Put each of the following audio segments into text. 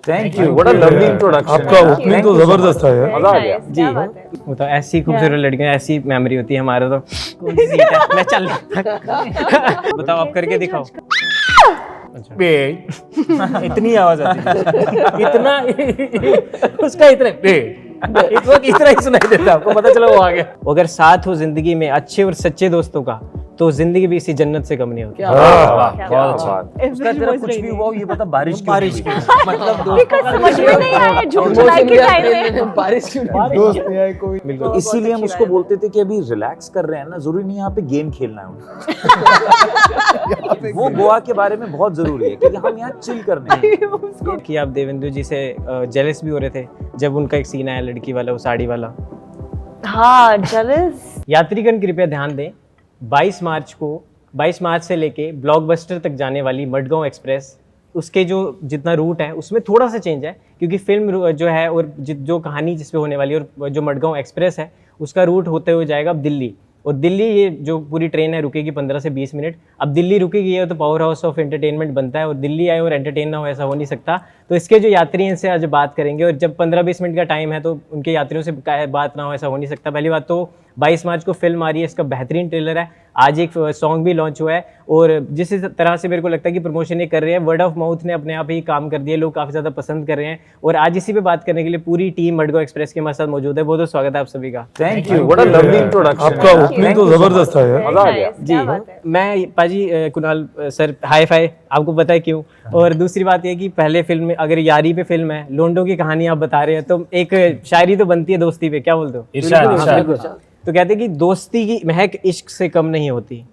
Thank you, what a lovely introduction. आपका opening तो जबरदस्त था यार। मजा आ गया जी वो तो ऐसी खूबसूरत लड़कियां, ऐसी मेमोरी होती है हमारा तो कौन सी सीट है मैं चल बताओ आप करके दिखाओ। बे इतनी आवाज आती है इतना उसका इतना बे इतना ही सुनाई देता, आपको पता चला वो आ गया। अगर साथ हो जिंदगी में अच्छे और सच्चे दोस्तों का तो जिंदगी भी इसी जन्नत से कम नहीं होती। बहुत अच्छा। उसका तेरा कुछ भी हुआ ये पता बारिश की मतलब समझ में नहीं आया जून जुलाई के टाइम में बारिश क्यों दोस्त नहीं आए कोई। बिल्कुल, इसीलिए हम उसको बोलते थे कि अभी रिलैक्स कर रहे हैं ना, जरूरी नहीं यहाँ पे गेम खेलना है उनको। वो गोवा के बारे में बहुत जरूरी है क्योंकि हम यहाँ चिल करने हैं। कि आप देवेंद्र जी से जेलस भी हो रहे थे जब उनका एक सीन आया लड़की वाला, वो साड़ी वाला। हाँ जेलस। यात्रीगण कृपया ध्यान दें, 22 मार्च से लेके ब्लॉकबस्टर तक जाने वाली मडगांव एक्सप्रेस, उसके जो जितना रूट है उसमें थोड़ा सा चेंज है क्योंकि फिल्म जो है और जो कहानी जिस पे होने वाली है और जो मडगांव एक्सप्रेस है उसका रूट होते हुए जाएगा अब दिल्ली। और दिल्ली ये जो पूरी ट्रेन है रुकेगी 15 से 20 मिनट। अब दिल्ली रुकेगी है तो पावर हाउस ऑफ एंटरटेनमेंट बनता है और दिल्ली आए और एंटरटेन ना हो ऐसा हो नहीं सकता। तो इसके जो यात्री हैं इनसे आज बात करेंगे और जब 15-20 मिनट का टाइम है तो उनके यात्रियों से बात ना हो ऐसा हो नहीं सकता। पहली बात तो 22 मार्च को फिल्म आ रही है, इसका बेहतरीन ट्रेलर है, आज एक सॉन्ग भी लॉन्च हुआ है और जिस तरह से मेरे को लगता है कि प्रमोशन ये कर रहे हैं, वर्ड ऑफ माउथ ने अपने आप ही काम कर दिया, लोग काफ़ी ज़्यादा पसंद कर रहे हैं। और आज इसी पे बात करने के लिए पूरी टीम मडगांव एक्सप्रेस के हमारे साथ मौजूद है। बहुत बहुत स्वागत है आप सभी का। Thank you, what a lovely introduction. आपका ओपनिंग तो जबरदस्त था यार। मजा आ गया। जी मैं पाजी कुणाल सर हाई फाई, आपको पता है क्यों। और दूसरी बात यह कि पहले फिल्म में अगर यारी पे फिल्म है, लोंडो की कहानी आप बता रहे हैं तो एक शायरी तो बनती है दोस्ती पे, क्या बोलते हो? इरशाद। तो कहते हैं कि दोस्ती की महक इश्क से कम नहीं होती,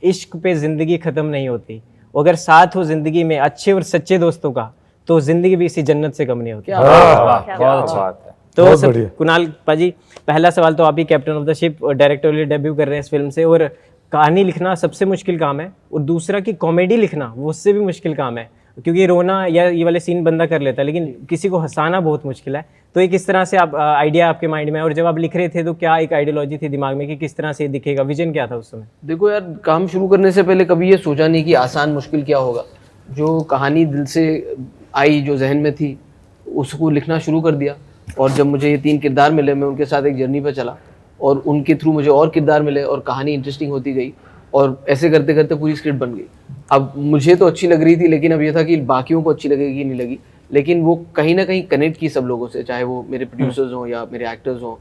इश्क पे जिंदगी खत्म नहीं होती। अगर साथ हो जिंदगी में अच्छे और सच्चे दोस्तों का तो जिंदगी भी इसी जन्नत से कम नहीं होती। बहुत अच्छा बात है। तो सब कुणाल पाजी, पहला सवाल तो आप ही captain of the ship directorial debut कर रहे हैं इस फिल्म से और कहानी लिखना सबसे मुश्किल काम है और दूसरा कि कॉमेडी लिखना वो उससे भी मुश्किल काम है क्योंकि रोना या ये वाले सीन बंदा कर लेता है लेकिन किसी को हंसाना बहुत मुश्किल है। तो एक किस तरह से आप आइडिया आपके माइंड में और जब आप लिख रहे थे तो क्या एक आइडियोलॉजी थी दिमाग में कि किस तरह से दिखेगा, विजन क्या था उस समय? देखो यार, काम शुरू करने से पहले कभी ये सोचा नहीं कि आसान मुश्किल क्या होगा। जो कहानी दिल से आई, जो जहन में थी, उसको लिखना शुरू कर दिया। और जब मुझे ये 3 किरदार मिले, मैं उनके साथ एक जर्नी पर चला और उनके थ्रू मुझे और किरदार मिले और कहानी इंटरेस्टिंग होती गई और ऐसे करते करते पूरी स्क्रिप्ट बन गई। अब मुझे तो अच्छी लग रही थी लेकिन अब ये था कि बाकियों को अच्छी लगेगी नहीं लगी, लेकिन वो कहीं ना कहीं कनेक्ट की सब लोगों से, चाहे वो मेरे प्रोड्यूसर्स हों या मेरे एक्टर्स हों।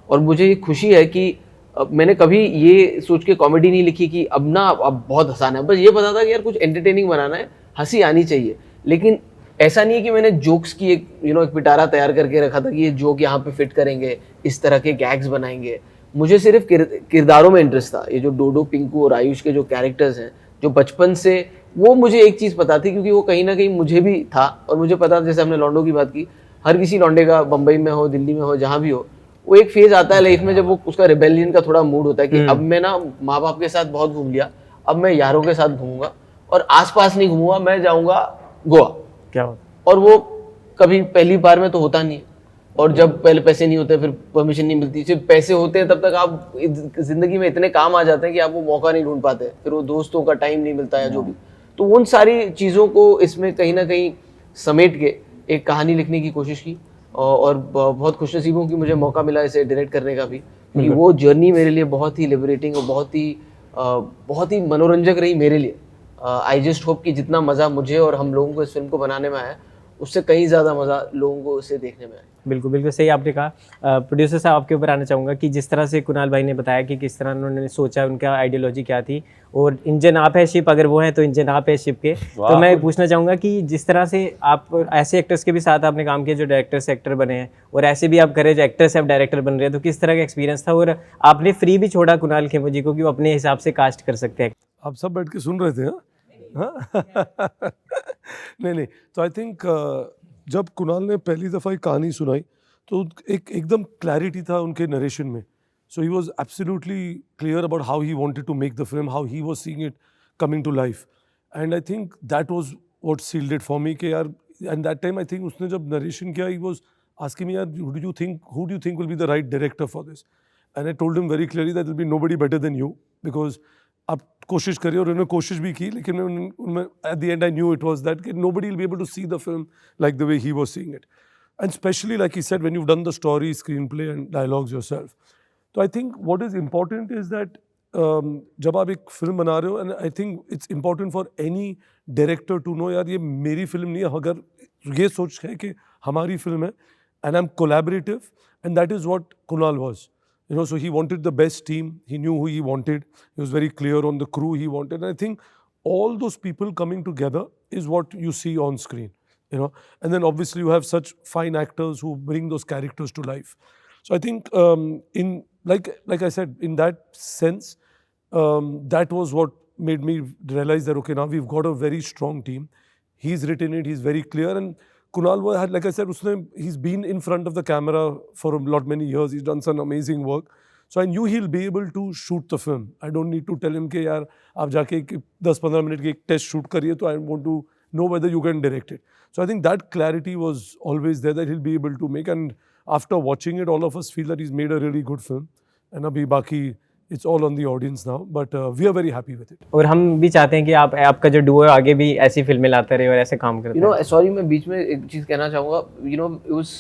और मुझे ये खुशी है कि मैंने कभी ये सोच के कॉमेडी नहीं लिखी कि अब बहुत हंसाना है, बस ये पता था कि यार कुछ एंटरटेनिंग बनाना है, हंसी आनी चाहिए। लेकिन ऐसा नहीं है कि मैंने जोक्स की एक पिटारा तैयार करके रखा था कि ये जोक यहाँ पे फिट करेंगे, इस तरह के गैग्स बनाएंगे। मुझे सिर्फ किरदारों में इंटरेस्ट था। ये जो डोडो, पिंकू और आयुष के जो कैरेक्टर्स हैं, जो बचपन से, वो मुझे एक चीज़ पता थी क्योंकि वो कहीं ना कहीं मुझे भी था और मुझे पता था। जैसे हमने लॉन्डो की बात की, हर किसी लॉन्डे का बम्बई में हो, दिल्ली में हो, जहाँ भी हो, वो एक फेज आता है लाइफ में जब वो उसका रिबेलियन का थोड़ा मूड होता है कि अब मैं ना माँ बाप के साथ बहुत घूम लिया, अब मैं यारों के साथ घूमूंगा और आसपास नहीं घूमूंगा, मैं जाऊंगा गोवा। क्या होता? और वो कभी पहली बार में तो होता नहीं है। और जब पहले पैसे नहीं होते, फिर परमिशन नहीं मिलती, सिर्फ पैसे होते हैं तब तक आप जिंदगी में इतने काम आ जाते हैं कि आप वो मौका नहीं ढूंढ पाते, फिर वो दोस्तों का टाइम नहीं मिलता है जो भी। तो उन सारी चीज़ों को इसमें कहीं ना कहीं समेट के एक कहानी लिखने की कोशिश की और बहुत खुशनसीब हूँ कि मुझे मौका मिला इसे डायरेक्ट करने का भी, क्योंकि वो जर्नी मेरे लिए बहुत ही लिबरेटिंग और बहुत ही मनोरंजक रही मेरे लिए। आई जस्ट होप कि जितना मज़ा मुझे और हम लोगों को इस फिल्म को बनाने में आया, उससे कहीं ज़्यादा मज़ा लोगों को इसे देखने में आया। बिल्कुल बिल्कुल सही आपने कहा। प्रोड्यूसर साहब आपके ऊपर आना चाहूँगा कि जिस तरह से कुणाल भाई ने बताया कि किस तरह उन्होंने सोचा, उनका आइडियोलॉजी क्या थी और इंजन आप है शिप, अगर वो है तो इंजन आप है शिप के। तो मैं पूछना चाहूँगा कि जिस तरह से आप ऐसे एक्टर्स के भी साथ आपने काम किया जो डायरेक्टर से एक्टर बने हैं और ऐसे भी आप करें जो एक्टर से आप डायरेक्टर बन रहे हैं, तो किस तरह का एक्सपीरियंस था और आपने फ्री भी छोड़ा कुणाल खेमू जी को कि वो अपने हिसाब से कास्ट कर सकते हैं? आप सब बैठ के सुन रहे थे? हाँ नहीं, तो आई थिंक जब कुणाल ने पहली दफ़ा एक कहानी सुनाई तो एकदम क्लैरिटी था उनके नरेशन में। So he was absolutely clear about how he wanted to make the film, how he was seeing it coming to life, and I think that was what sealed it for me कि यार, and that time I think उसने जब narration किया, he was asking me, यार who do you think will be the right director for this, and I told him very clearly that will be nobody better than you, because आप कोशिश करिए, और उन्होंने कोशिश भी की, लेकिन उनमें at the and I knew it was that कि nobody will be able to see the film like the way he was seeing it. And especially like he said, when you've done the story, screenplay and dialogues yourself. So I think what is important is that जब आप एक film बना रहे हो, and I think it's important for any director to know, यार ये मेरी film नहीं है, अगर ये सोच है कि हमारी फिल्म है, and I'm collaborative, and that is what Kunal was. You know, so he wanted the best team. He knew who he wanted. He was very clear on the crew he wanted. And I think all those people coming together is what you see on screen. You know, and then obviously you have such fine actors who bring those characters to life. So I think in like I said, in that sense, that was what made me realize that okay, now we've got a very strong team. He's written it. He's very clear. And Kunal had, like I said, he's been in front of the camera for a lot many years. He's done some amazing work. So I knew he'll be able to shoot the film. I don't need to tell him कि यार आप जाके 10-15 minute की एक test shoot करिए, तो I want to know whether you can direct it. So I think that clarity was always there that he'll be able to make. And after watching it, all of us feel that he's made a really good film. And अभी बाकी it's all on the audience now, but we are very happy with it. और हम भी चाहते हैं कि आपका जो डुओ है आगे भी ऐसी फिल्में लाते रहे और ऐसे काम करते रहे। सॉरी मैं बीच में एक चीज़ कहना चाहूँगा। It was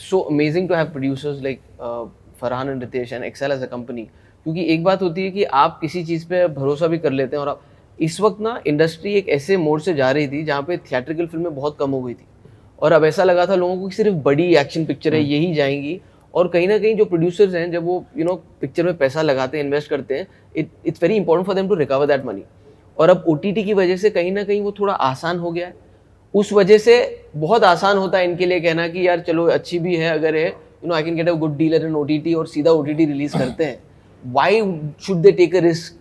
so amazing to have producers like Farhan and Ritesh and excel as a company. क्योंकि एक बात होती है कि आप किसी चीज़ पे भरोसा भी कर लेते हैं, और आप इस वक्त ना इंडस्ट्री एक ऐसे मोड़ से जा रही थी जहाँ पे थिएट्रिकल फिल्में बहुत कम हो गई थी, और अब ऐसा लगा था लोगों को कि सिर्फ बड़ी एक्शन पिक्चर है यही जाएंगी। और कहीं ना कहीं जो प्रोड्यूसर्स हैं, जब वो पिक्चर में पैसा लगाते हैं, इन्वेस्ट करते हैं, it's very important for them to recover that money. और अब OTT की वजह से कहीं ना कहीं वो थोड़ा आसान हो गया है। उस वजह से बहुत आसान होता है इनके लिए कहना कि यार चलो अच्छी भी है, अगर है I can get a good deal in OTT, और सीधा OTT रिलीज करते हैं। Why should they take a risk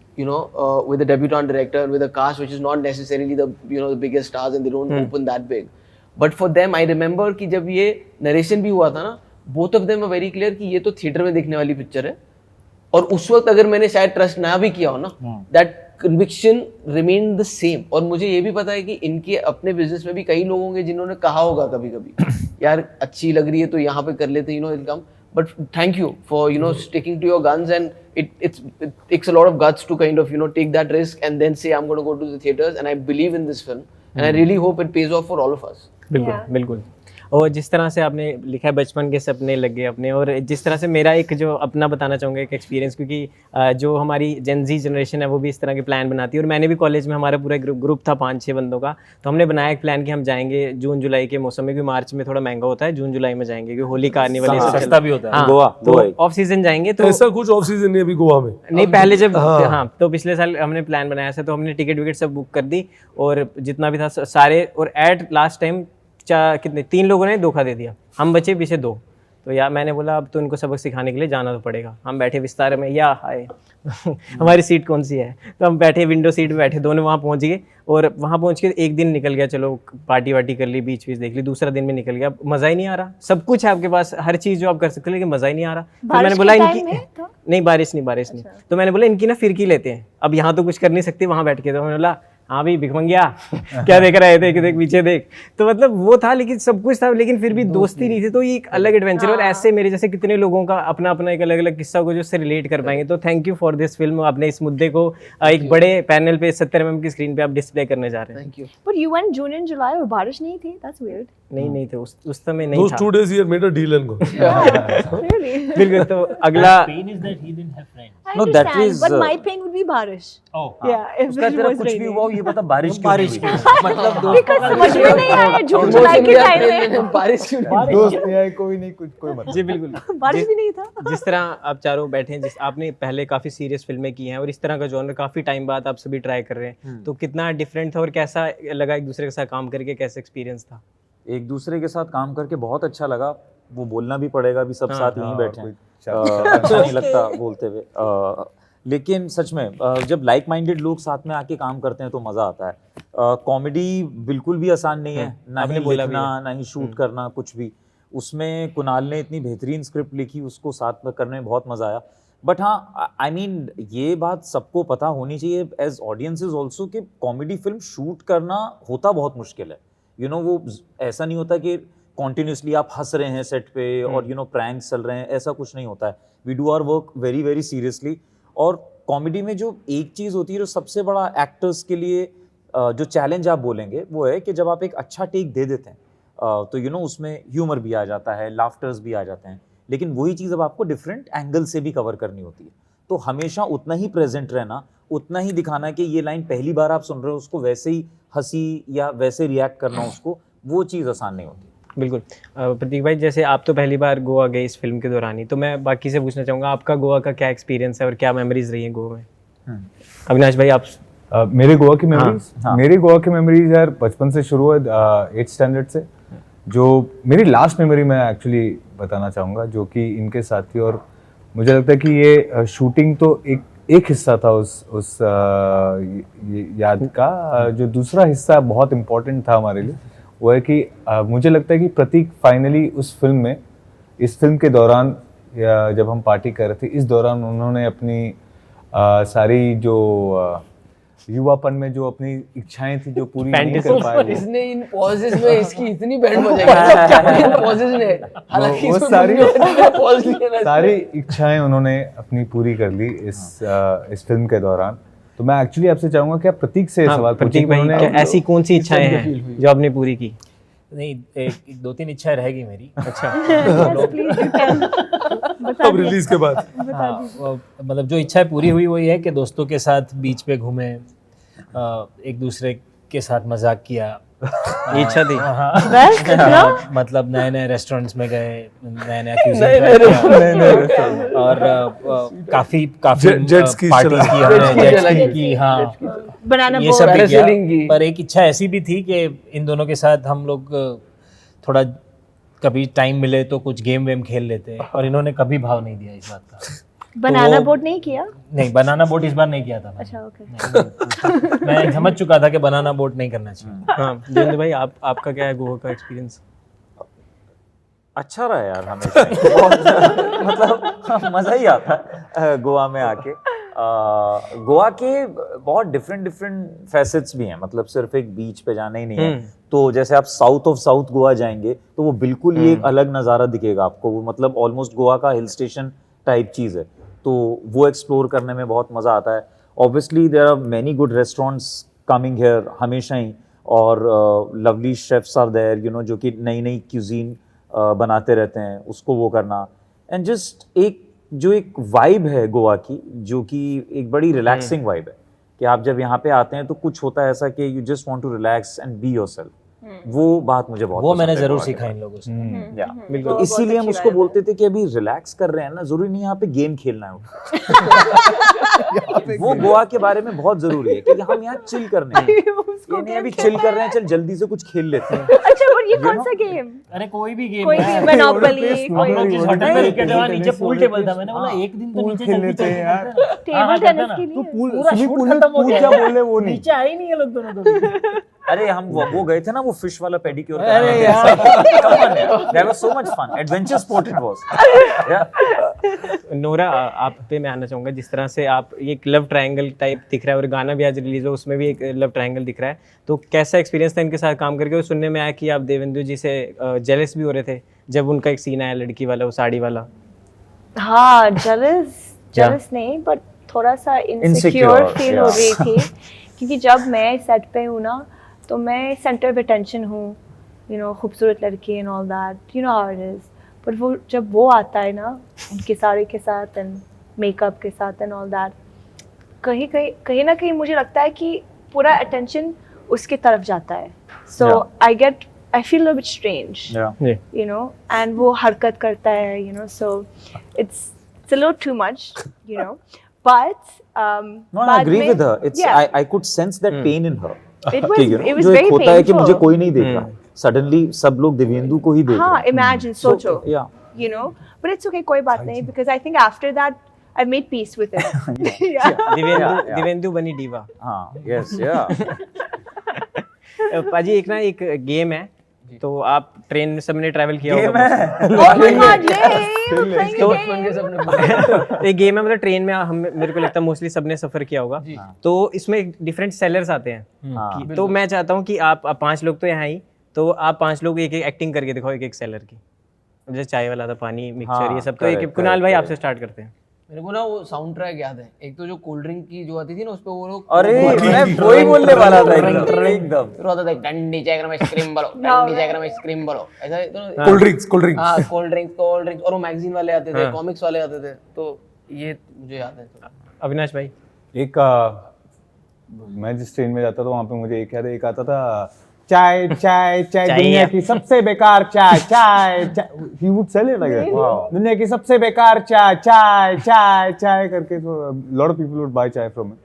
with a debutant director, with a cast which is not necessarily the the biggest stars, and they don't open that big. But for them, I remember कि जब ये narration भी हुआ था ना, both of them are very clear कि ये तो थिएटर में देखने वाली पिक्चर है। और उस वक्त अगर मैंने शायद ट्रस्ट ना भी किया हो ना, that conviction remained the same. और मुझे ये भी पता है कि इनके अपने बिजनेस में भी कई लोग होंगे जिन्होंने कहा होगा कभी कभी यार अच्छी लग रही है तो यहाँ पे कर लेते हैं, income. But thank you for sticking to your guns, and it takes a lot of guts to kind of take that risk and then say I'm going to go to the theaters, and I believe in this film, and I really hope it pays off for all of us. बिल्कुल बिल्कुल। और जिस तरह से आपने लिखा है बचपन के सपने लगे अपने, और जिस तरह से मेरा एक जो अपना बताना चाहूँगा एक एक्सपीरियंस, क्योंकि जो हमारी जेन जी जनरेशन है वो भी इस तरह के प्लान बनाती है। और मैंने भी कॉलेज में, हमारा पूरा ग्रुप था 5-6 बंदों का, तो हमने बनाया एक प्लान कि हम जाएंगे जून जुलाई के मौसम में, क्योंकि मार्च में थोड़ा महंगा होता है, जून जुलाई में जाएंगे क्योंकि होली कार्निवल सस्ता भी होता है। गोवा तो ऑफ सीजन जाएंगे। तो ऐसा कुछ ऑफ सीजन नहीं अभी गोवा में नहीं, पहले जब हाँ तो पिछले साल हमने प्लान बनाया था, तो हमने टिकट विकेट सब बुक कर दी, और जितना भी था सारे, और एट लास्ट टाइम कितने 3 लोगों ने धोखा दे दिया, हम बचे पीछे 2। तो यार मैंने बोला अब तो इनको सबक सिखाने के लिए जाना तो पड़ेगा। हम बैठे विस्तार में, या हाय हमारी सीट कौन सी है, तो हम बैठे विंडो सीट पे बैठे, दोनों वहाँ पहुँच गए। और वहाँ पहुँच के एक दिन निकल गया, चलो पार्टी वार्टी कर ली, बीच देख ली, दूसरा दिन में निकल गया, मज़ा ही नहीं आ रहा। सब कुछ है आपके पास, हर चीज़ जो आप कर सकते हो, लेकिन मज़ा ही नहीं आ रहा। तो मैंने बोला इनकी नहीं, बारिश नहीं। तो मैंने बोला इनकी ना फिरकी लेते हैं, अब यहाँ तो कुछ कर नहीं सकते वहाँ बैठ के। तो मैंने बोला हाँ भी भिखमंगिया क्या देख रहे थे, देख पीछे देख। तो मतलब वो था, लेकिन सब कुछ था, लेकिन फिर भी दोस्ती नहीं थी। तो ये एक अलग एडवेंचर, और ऐसे मेरे जैसे कितने लोगों का अपना अपना एक अलग अलग किस्सा को जो उससे रिलेट कर पाएंगे। तो thank you for this film. आपने इस मुद्दे को एक बड़े पैनल पे 70 mm की स्क्रीन पे आप डिस्प्ले करने जा रहे हैं। Thank you. But you went June and July और बारिश नहीं थी? That's weird. नहीं थे उस समय नहीं था। Those 2 days he had made a deal and go. Really? बिल्कुल। तो अगला pain is that he didn't have friends. I No, that understand, is, but my pain would be बारिश. Oh, Yeah, if उसका it तेरा was कुछ भी raining. हुआ ये पता बारिश क्यों हुई? मतलब Because समझ में नहीं आया जून जुलाई के टाइम में बारिश क्यों नहीं? दोस्त नहीं आए, कोई नहीं, कुछ कोई मतलब। जी बिल्कुल। बारिश भी नहीं था। जिस तरह आप चारों बैठे हैं, जिस आपने पहले काफ़ी सीरियस फिल्में की हैं, और इस तरह का जॉनर काफ़ी टाइम बाद आप सभी ट्राई कर रहे हैं, तो कितना डिफरेंट था और कैसा लगा एक दूसरे के साथ काम करके, कैसा एक्सपीरियंस था? एक दूसरे के साथ काम करके बहुत अच्छा लगा। वो बोलना भी पड़ेगा, अभी सब साथ यहीं बैठे हैं, अच्छा नहीं लगता बोलते हुए। लेकिन सच में जब लाइक माइंडेड लोग साथ में आके काम करते हैं तो मज़ा आता है। कॉमेडी बिल्कुल भी आसान नहीं है, ना ही लिखना, ना ही शूट करना, कुछ भी। उसमें कुणाल ने इतनी बेहतरीन स्क्रिप्ट लिखी, उसको साथ में करने में बहुत मज़ा आया। बट हाँ, आई मीन ये बात सबको पता होनी चाहिए एज ऑडियंसेस ऑल्सो कि कॉमेडी फिल्म शूट करना होता बहुत मुश्किल है। वो ऐसा नहीं होता कि कॉन्टिन्यूसली आप हंस रहे हैं सेट पे और प्रैंक्स चल रहे हैं, ऐसा कुछ नहीं होता है। We do our work very very seriously, और कॉमेडी में जो एक चीज होती है जो सबसे बड़ा एक्टर्स के लिए जो चैलेंज आप बोलेंगे वो है कि जब आप एक अच्छा टेक दे देते हैं तो यू नो उसमें ह्यूमर भी आ जाता है, लाफ्टर्स भी आ जाते हैं, लेकिन वही चीज़ अब आपको डिफरेंट एंगल से भी कवर करनी होती है। तो हमेशा उतना ही प्रेजेंट रहना, उतना ही दिखाना कि ये लाइन पहली बार आप सुन रहे हो उसको वैसे ही हंसी या वैसे रिएक्ट करना उसको, वो चीज़ आसान नहीं होती। बिल्कुल। प्रतीक भाई, जैसे आप तो पहली बार गोवा गए इस फिल्म के दौरान ही, तो मैं बाकी से पूछना चाहूँगा आपका गोवा का क्या एक्सपीरियंस है और क्या मेमोरीज रही हैं गोवा में? अविनाश भाई आप। मेरे गोवा की मेमोरीज हाँ। मेरी गोवा की मेमोरीज यार बचपन से शुरू है 8th स्टैंडर्ड से। जो मेरी लास्ट मेमोरी मैं एक्चुअली बताना चाहूँगा जो कि इनके साथ थी, और मुझे लगता है कि ये शूटिंग तो एक हिस्सा था उस याद का। जो दूसरा हिस्सा बहुत इम्पोर्टेंट था हमारे लिए वो है कि मुझे लगता है कि प्रतीक फाइनली उस फिल्म में, इस फिल्म के दौरान या जब हम पार्टी कर रहे थे इस दौरान उन्होंने अपनी सारी जो युवापन में जो अपनी इच्छाएं थी जो पूरी नहीं कर पाए इसने इन पॉजेस में इसकी इतनी बैंड बजाई इन पॉजेस ने, हालांकि वो सारी इच्छाएं उन्होंने अपनी पूरी कर ली इस फिल्म के दौरान। तो मैं एक्चुअली आपसे चाहूंगा कि आप प्रतीक से सवाल पूछें प्रतीक भाई, क्या ऐसी कौन सी इच्छाएं हैं जो आपने पूरी की? नहीं, एक दो तीन इच्छाएं रहेगी मेरी। अच्छा। प्लीज यू कैन बता अब रिलीज के बाद मतलब जो इच्छाएं पूरी हुई वही है कि दोस्तों के साथ बीच पे घूमे, एक दूसरे के साथ मजाक किया। ये इच्छा थी। बस इतना? मतलब नए नए रेस्टोरेंट्स में गए, नए नए cuisine try किया। और काफी Jet skis पार्टी चला। की हमने, जेट स्की की, हाँ बनाना ये सब भी Parasailing की। किया। पर एक इच्छा ऐसी भी थी कि इन दोनों के साथ हम लोग थोड़ा कभी टाइम मिले तो कुछ गेम वेम खेल लेते, और इन्होंने कभी भाव नहीं दिया इस बात का। बनाना बोट नहीं किया? नहीं, बनाना बोट इस बार नहीं किया था मैंने। अच्छा, ओके। मैं समझ चुका था कि बनाना बोट नहीं करना चाहिए। हाँ जितेंद्र भाई, आपका क्या है गोवा का एक्सपीरियंस? अच्छा रहा यार हमेशा ही। बहुत मतलब मज़ा ही आता है गोवा में आके। गोवा के बहुत डिफरेंट फैसेट्स भी हैं, मतलब सिर्फ एक बीच पे जाना ही नहीं है। तो जैसे आप साउथ ऑफ साउथ गोवा जाएंगे तो वो बिल्कुल ही एक अलग नज़ारा दिखेगा आपको। वो मतलब ऑलमोस्ट गोवा का हिल स्टेशन टाइप चीज़ है, तो वो एक्सप्लोर करने में बहुत मज़ा आता है। Obviously there are many good restaurants coming here हमेशा ही, और lovely chefs are there you know, जो कि नई नई क्यूजीन बनाते रहते हैं, उसको वो करना। एंड जस्ट एक वाइब है गोवा की, जो कि एक बड़ी रिलैक्सिंग वाइब है कि आप जब यहाँ पे आते हैं तो कुछ होता है ऐसा कि you just want to relax and be yourself. वो बात मुझे बहुत वो पसंद मैंने है जरूर गोवा के सीखा बारे इन लोगों से। में। या बिल्कुल। तो इसीलिए हम उसको बोलते थे कि अभी रिलैक्स कर रहे हैं ना, जरूरी नहीं यहाँ पे गेम खेलना है। वो गोवा के बारे में बहुत जरूरी है कि हम यहाँ चिल करने हैं। ये नहीं अभी चिल कर रहे हैं, चल जल्दी से कुछ खेल लेते हैं। अच्छा, और ये कौन सा गेम? अरे कोई भी गेम कोई भी मोनोपोली, हम लोग जिस होटल में रुके थे वहाँ नीचे पूल टेबल था, मैंने हाँ। बोला एक दिन तो नीचे जल्दी लेते हैं यार। टेबल टेनिस के लिए? पूरा शूट खत्म हो गया, क्या बोल रहे वो नहीं। नीचे आए ही नहीं ये लोग दोनों तो। अरे हम वो गए थे ना, वो फिश वाला पेडिक्योर। अरे यार, that was so much fun, adventure sport it was. Nora, आप पे मैं आना चाहूँगा। जिस तरह से आप ये एक लव ट्रायंगल टाइप दिख रहा है, और गाना भी आज रिलीज हो उसमें भी एक लव ट्रायंगल दिख रहा है, तो कैसा एक्सपीरियंस था इनके साथ काम करके? और सुनने में आया कि आप देवेंद्र जी से जेलस भी हो रहे थे जब उनका एक सीन आया लड़की वाला, वो साड़ी वाला। हाँ, jealous नहीं, पर थोड़ा सा इनसिक्योर Insecure, फील हो रही थी, क्योंकि जब मैं सेट पे हूँ ना तो मैं सेंटर ऑफ अटेंशन हूँ, यू नो, खूबसूरत लड़की and all that, you know how it is. पर वो जब वो आता है ना उनकी साड़ी के साथ एंड मेकअप के साथ एंड ऑल दैट, कहीं ना कहीं मुझे लगता है कि पूरा अटेंशन उसकी तरफ जाता है। So I feel a bit strange, you know, and वो हरकत करता है, you know, so it's a little too much, you know, but No, I agree with her. It's I could sense that pain in her. it was जो very एक होता है कि मुझे painful. कोई नहीं देख रहा, सडनली सब लोग देवेंदु को ही देख रहे हाँ, हैं। imagine, सोचो, yeah. you know, but it's okay, कोई बात नहीं, because I think after that I made peace with it. Yeah. Divyendu बनी डीवा। हाँ, yes, yeah. पाजी, एक गेम है, तो आप ट्रेन में सबने ट्रैवल किया Game होगा। है। Oh my God, yay! We're playing a game. एक गेम है, मतलब ट्रेन में हम, मेरे को लगता है मोस्टली सबने सफर किया होगा, तो इसमें डिफरेंट सेलर्स आते हैं। हाँ। तो मैं चाहता हूँ कि आप 5 लोग तो यहाँ ही, तो आप 5 लोग एक एक्टिंग करके दिखाओ एक सेलर की। जैसे चाय वाला था, पानी, मिक्सचर, हाँ, ये सब। तो एक correct, कुणाल भाई correct, आपसे स्टार्ट करते हैं। मेरे को ना वो साउंड ट्रैक याद है, एक तो जो कोल्ड ड्रिंक की जो आती थी ना उस पे वो लोग अरे मैं वही बोलने वाला था एकदम। फिर आता था ठंडी चाय गरम आइसक्रीम बोलो, ठंडी चाय गरम आइसक्रीम बोलो, ऐसा तो कोल्ड ड्रिंक्स हाँ कोल्ड ड्रिंक्स और वो मैगजीन वाले आते थे, कॉमिक्स वाले आते थे, तो ये मुझे याद है थोड़ा। अविनाश भाई एक मैं जिस ट्रेन में जाता था वहाँ पे मुझे एक याद है, एक आता था चाय चाय चाय दुनिया की सबसे बेकार चाय चाय ही would sell it like that, दुनिया की सबसे बेकार चाय चाय चाय चाय करके, so lot of people would buy chai from it,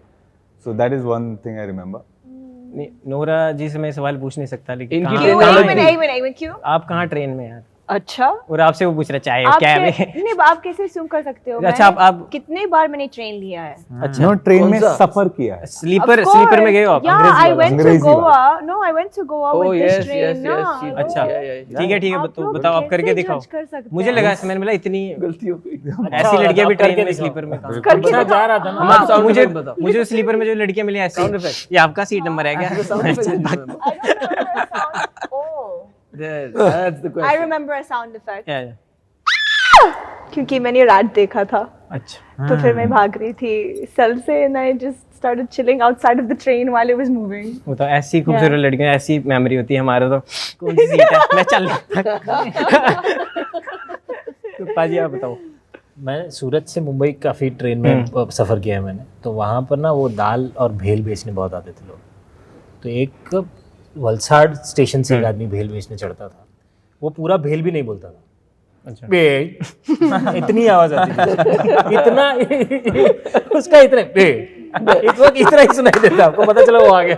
so that is one thing I remember. Nora ji से मैं सवाल पूछ नहीं सकता, लेकिन इनकी कहाँ- ट्रेन नहीं क्यों? आप कहाँ ट्रेन में यार? अच्छा, और आपसे वो पूछ रहा चाय आप क्या है? नहीं, आप कैसे assume कर सकते हो? अच्छा, आप कितने बार मैंने ट्रेन लिया है? अच्छा नो ट्रेन में कौन सा? सफर किया है। Sleeper Of course. स्लीपर में गए हो आप? Yeah, अंग्रेजी I वाला। went to अंग्रेजी Goa. No, I went to Goa Oh, with yes, this train. yes, ना। yes, she- अच्छा yeah. ठीक है आप लोग बताओ, आप करके कैसे दिखाओ। judge कर सकते मुझे हैं? लगा मैंने बोला इतनी गलती हो गई। ऐसी लड़कियां भी आप करके ट्रेन में दिखाओ। स्लीपर में काम करके अच्छा, जा रहा था ना। आप sound मुझे effect बताओ। मुझे स्लीपर में जो लड़कियां मिली ऐसी, ये आपका सीट नंबर है क्या? I don't remember a sound. Oh, That's the I question. remember a sound effect. या, या। क्योंकि मैंने रैट देखा था, अच्छा तो फिर मैं भाग रही थी सेल से, and I just started chilling outside of the train while it was moving. वो तो ऐसी खूबसूरत लड़कियां, ऐसी मेमोरी होती है हमारे तो कौन सी सीट है मैं चल तो पाजी आप बताओ। मैं सूरत से मुंबई काफ़ी ट्रेन में सफ़र किया है मैंने, तो वहाँ पर ना वो दाल और भेल बेचने बहुत आते थे लोग। तो एक वलसाड़ स्टेशन से एक आदमी भेल बेचने चढ़ता था, वो पूरा भेल भी नहीं बोलता था, अच्छा भेल इतनी आवाज़ आती थी, इतना उसका इतना भेल इतना ही सुनाई देता, आपको पता चला वो आ गया।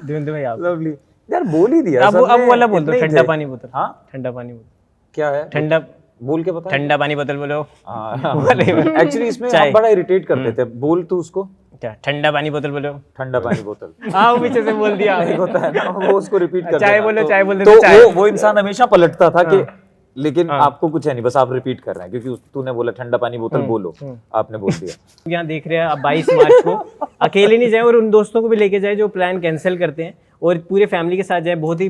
देवेंद्र भाई आप लवली यार, बोल ही दिया अब सबने, वाला बोल दो, इतने ही ठंडा थे। पानी बोतल। हाँ ठंडा पानी बोतल, क्या है ठंडा बोल के बता। ठंडा पानी बोतल बोलो। एक्चुअली इसमें चाय। हम बड़ा इरिटेट करते थे, बोल तू उसको क्या ठंडा पानी बोतल बोलो? ठंडा पानी बोतल हाँ वो पीछे से बोल दिया नहीं होता है ना, वो उसको रिपीट कर चाय देना। बोलो, तो- चाय बोल तो देते, चाय। वो इंसान हमेशा पलटता था कि लेकिन आपको कुछ है नहीं, बस आप रिपीट कर रहे हैं क्योंकि तूने बोला ठंडा पानी बोतल बोलो, आपने बोल दिया। यहाँ देख रहे हैं आप 22 मार्च को अकेले नहीं जाए और उन दोस्तों को भी लेके जाए जो प्लान कैंसिल करते हैं, और पूरे फैमिली के साथ जाए। बहुत ही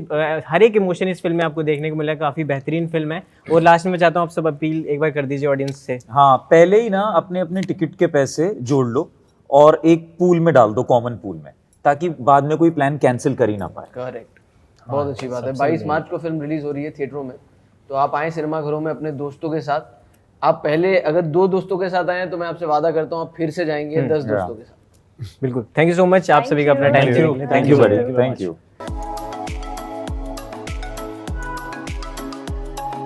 हर एक इमोशन इस फिल्म में आपको देखने को मिला, काफी बेहतरीन फिल्म है। और लास्ट में मैं चाहता हूँ आप सब अपील एक बार कर दीजिए ऑडियंस से। हाँ, पहले ही ना अपने अपने टिकट के पैसे जोड़ लो और एक पूल में डाल दो, कॉमन पूल में, ताकि बाद में कोई प्लान कैंसिल कर ही ना पाए। करेक्ट, बहुत अच्छी बात है। 22 मार्च को फिल्म रिलीज हो रही है थिएटरों में, तो आप आए सिनेमा घरों में अपने दोस्तों के साथ। आप पहले अगर 2 दोस्तों के साथ आए हैं तो मैं आपसे वादा करता हूँ आप फिर से जाएंगे 10 दोस्तों के साथ। बिल्कुल, थैंक यू सो मच आप सभी का अपना टाइम। थैंक यू बड़ी, थैंक यू।